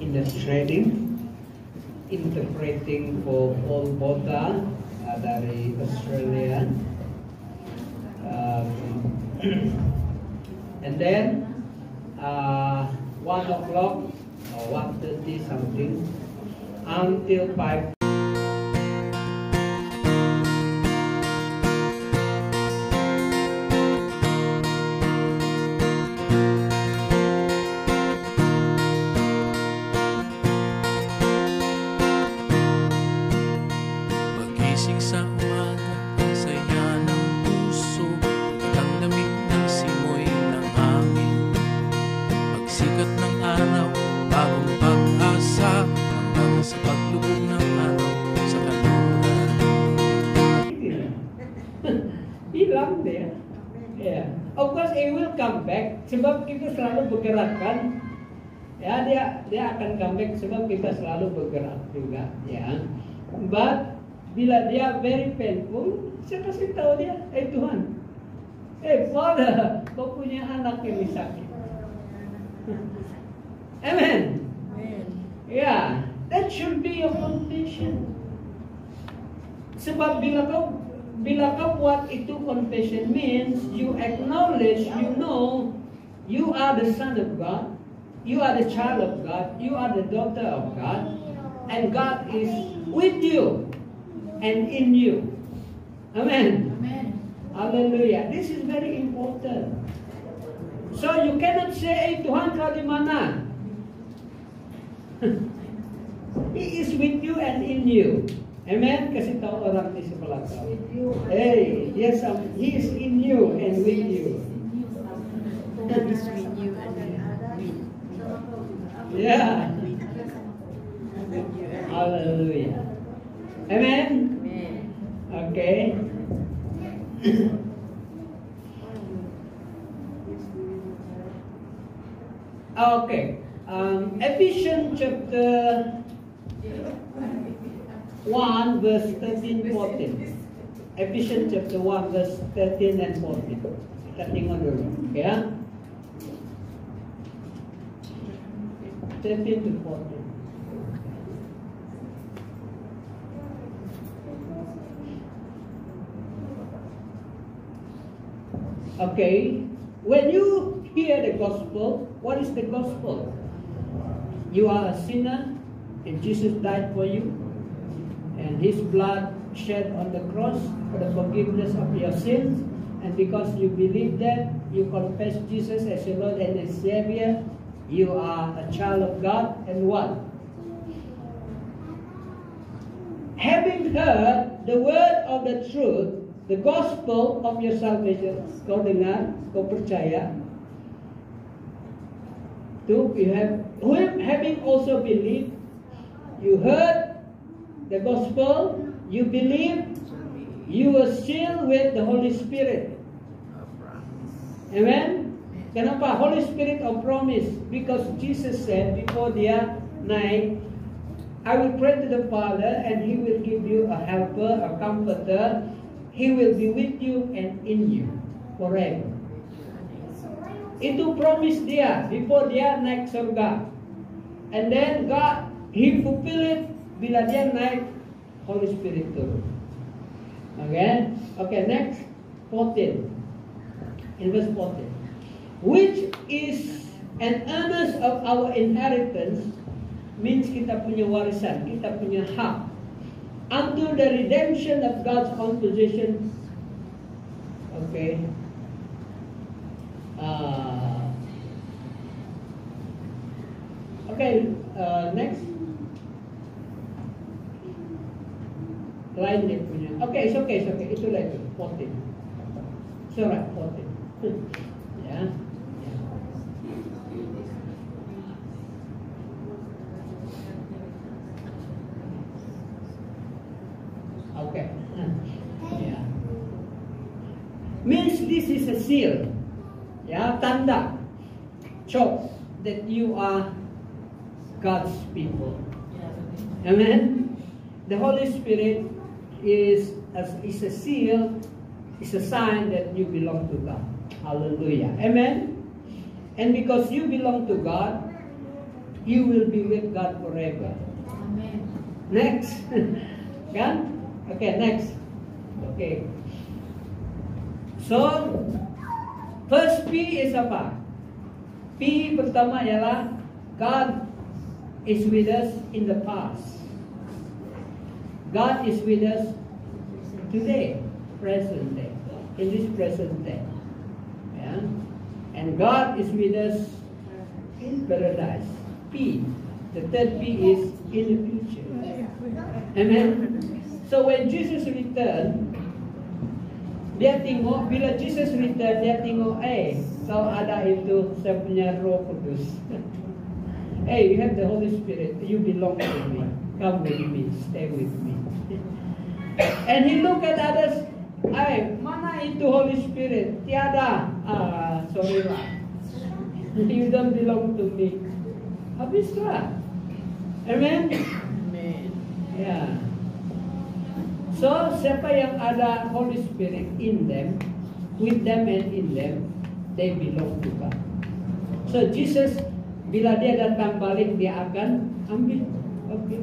illustrating, interpreting for Paul Bota dari Australia. And then 1 o'clock or 1:30 something until 5. Pagising sa umaga, ang saya ng puso, ang lamig ng simoy ng hangin. Pagsikat ng araw, bagong pag-asa, hanggang sa paglubog ng araw sa kanluran. Hilang dia. Ya, of course he will come back sebab kita selalu bergerak kan. Ya, dia akan come back sebab kita selalu bergerak juga, ya. But bila dia very painful, saya kasih tahu dia, Tuhan, Father, kau punya anak yang sakit. Amen. Yeah, that should be your confession. Sebab bila kau buat itu confession means you acknowledge, you know, you are the son of God, you are the child of God, you are the daughter of God, and God is with you and in you. Amen. Amen. Hallelujah. This is very important. So you cannot say, Tuhan kau di mana? He is with you and in you. Amen. Kasih tahu orang di sebelah kau. Hey, yes, He is in you and with you. God is with you and with Yeah. Hallelujah. Amen. Okay. Okay. Ephesians chapter 1 verse 13-14. Ephesians chapter 1 verse 13 and 14. Kita tengok dulu, ya. 13 to 14. Okay, when you hear the gospel, what is the gospel? You are a sinner, and Jesus died for you, and His blood shed on the cross for the forgiveness of your sins, and because you believe that, you confess Jesus as your Lord and as Savior, you are a child of God, and what? Having heard the word of the truth, the gospel of your salvation, kau dengar, kau percaya. Having also believed, you heard the gospel, you believe, you were sealed with the Holy Spirit. Amen? Kenapa? Holy Spirit of promise. Because Jesus said before dia naik, I will pray to the Father and He will give you a helper, a comforter. He will be with you and in you forever. Itu promise dia before dia naik surga. And then God, He fulfill it bila dia naik, Holy Spirit turun. Okay, next 14. In verse 14. Which is an earnest of our inheritance, means kita punya warisan, kita punya hak, unto the redemption of God's own possession. Okay. Next. Lain dia punya. Okay, it's okay. Itulah itu. 14. Surah 14. Ya. Okay. Yeah. Means this is a seal. Ya, tanda. Chalk that you are God's people. Amen. The Holy Spirit is a seal, is a sign that you belong to God. Hallelujah. Amen. And because you belong to God, you will be with God forever. Amen. Next. Kan? Okay, next. Okay. So, first P is apa? P pertama ialah God is with us in the past. God is with us today, present day, in this present day. Yeah? And God is with us in paradise. P. The third P is in the future. Amen. So when Jesus returned, dia tengok, bila Jesus return, dia tengok, kau ada itu, saya punya Roh Kudus. You have the Holy Spirit, you belong to me. Come with me, stay with me. And he look at others, mana itu Holy Spirit? Tiada. Sorry lah. You don't belong to me. Habislah. Amen? Amen. Yeah. So, siapa yang ada Holy Spirit in them, with them and in them, they belong to God. So, Jesus, bila dia datang balik, dia akan ambil. Okay.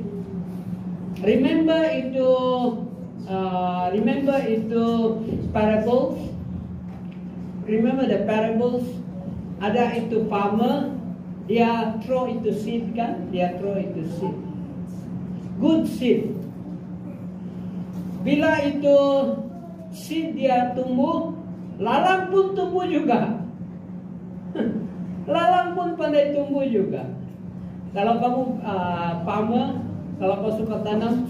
Remember itu parables. Remember the parables. Ada itu farmer, dia throw itu seed kan? Dia throw itu seed. Good seed. Bila itu seed dia tumbuh, lalang pun tumbuh juga. Lalang pun pandai tumbuh juga. Kalau kamu farmer, kalau kau suka tanam,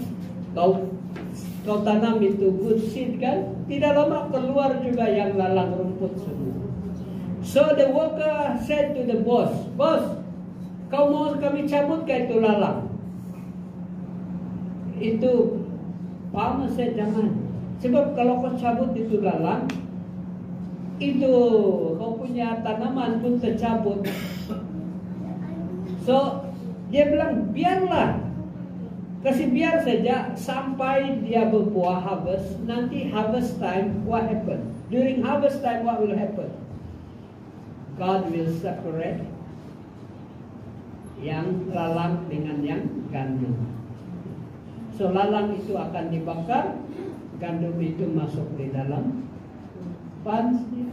kau tanam itu good seed kan? Tidak lama keluar juga yang lalang rumput semua. So the worker said to the boss, "Boss, kau mau kami cabut ke itu lalang?" Itu farmer said, "Jangan. Sebab kalau kau cabut itu lalang, itu kau punya tanaman pun tercabut." So dia bilang, biarlah. Kasih biar saja sampai dia berbuah harvest. Nanti harvest time, what happen? During harvest time, what will happen? God will separate yang lalang dengan yang gandum. So lalang itu akan dibakar, gandum itu masuk di dalam pansnya.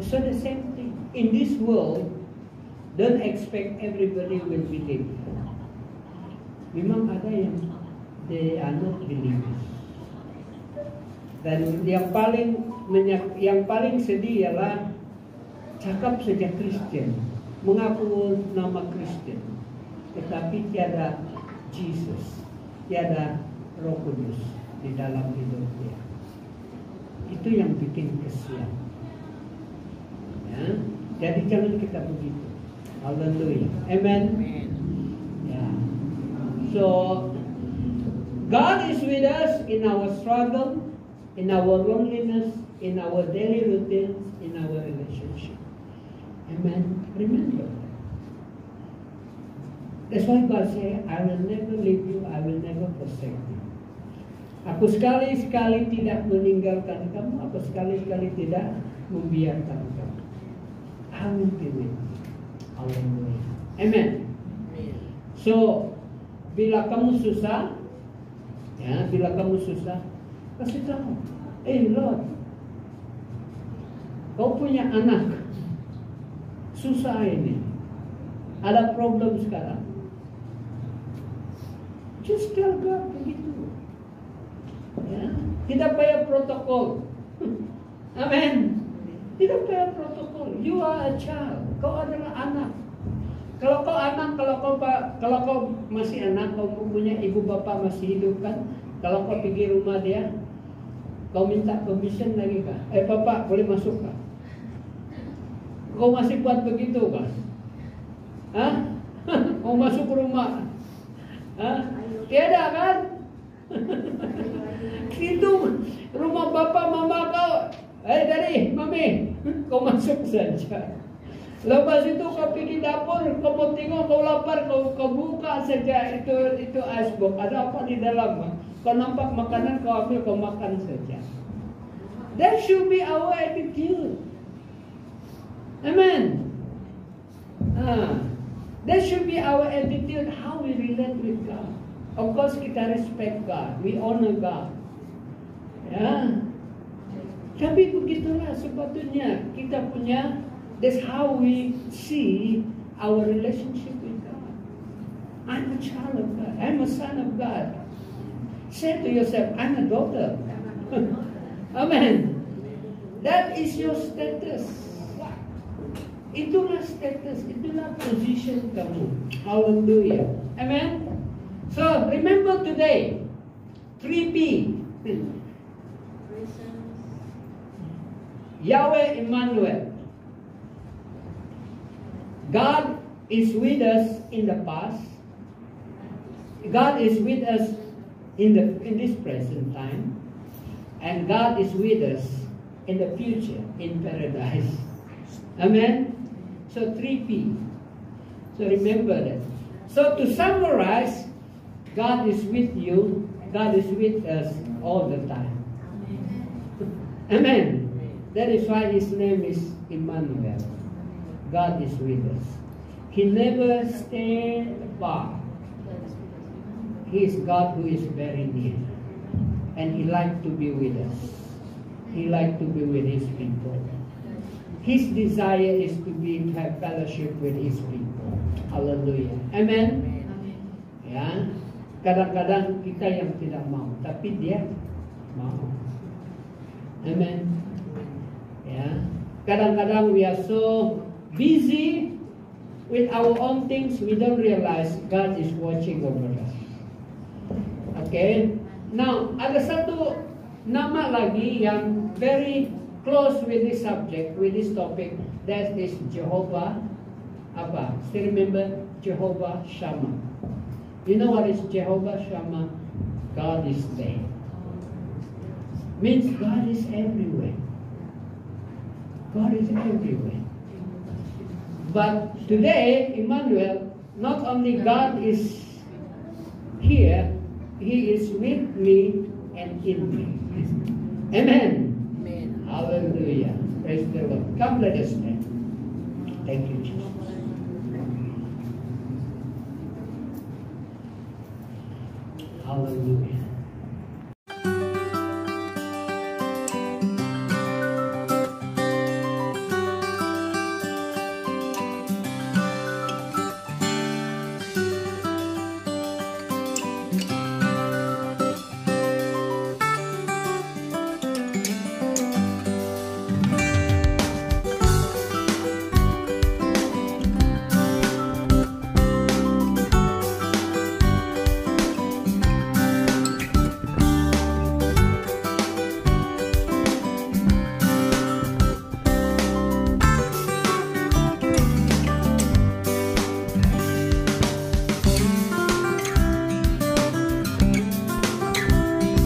So the same thing. In this world, don't expect everybody will believe. Memang ada yang they are not believers. Dan yang paling sedih ialah cakap saja Kristen, mengaku nama Kristen, tetapi tiada Jesus, tiada Roh Kudus di dalam hidup dia. Itu yang bikin kesian. Ya, jadi jangan kita begitu. Haleluya. Amen. Ya. So God is with us in our struggle, in our loneliness, in our daily routines, in our relationship. Amen. Remember. That's why God said, I will never leave you, I will never forsake you. Aku sekali-sekali tidak meninggalkan kamu, aku sekali-sekali tidak membiarkan kamu. I will be with you. Hallelujah. Amen. So, bila kamu susah, kasih tahu, Lord, kau punya anak, susah ini, ada problem sekarang. Just tell God begitu. Ya, tidak payah protokol. Amen. Tidak payah protokol. You are a child. Kau adalah anak. Kalau kau masih anak, kau punya ibu bapa masih hidup kan? Kalau kau pergi rumah dia, kau minta permission lagi kah? Papa boleh masuk kah? Kau masih buat begitu kah? Hah? Mau masuk rumah? Hah? Tiada kan? Itu rumah bapak mama kau. Dari mami, kau masuk saja. Lepas itu kau pergi dapur, kau mau tengok, kau lapar, kau buka saja itu icebox. Ada apa di dalam? Kau nampak makanan, kau ambil, kau makan saja. That should be our attitude. Amen. That should be our attitude, how we relate with God. Of course, kita respect God. We honor God. Yeah. Tapi begitulah sepatutnya kita punya, that's how we see our relationship with God. I'm a child of God. I'm a son of God. Say to yourself, I'm a daughter. Amen. That is your status. Itulah status, itulah position kamu. Hallelujah. Amen. So remember today, 3P. Yahweh Emmanuel. God is with us in the past. God is with us in this present time. And God is with us in the future, in paradise. Amen? So 3P. So remember that. So to summarize, God is with you. God is with us all the time. Amen. That is why His name is Emmanuel. God is with us. He never stays far. He is God who is very near. And He likes to be with us. He likes to be with His people. His desire is to have fellowship with His people. Hallelujah. Amen? Ya. Kadang-kadang kita yang tidak mau, tapi Dia mau. Amen. Ya. Kadang-kadang we are so busy with our own things, we don't realize God is watching over us. Okay? Now, ada satu nama lagi yang very close with this subject, with this topic. That is Jehovah. Apa? Still remember Jehovah Shammah. You know what is Jehovah Shammah? God is there. Means God is everywhere. God is everywhere. But today, Emmanuel, not only God is here, He is with me and in me. Amen. Amen. Hallelujah. Praise the Lord. Come, let us stand. Thank you, Jesus. Hallelujah.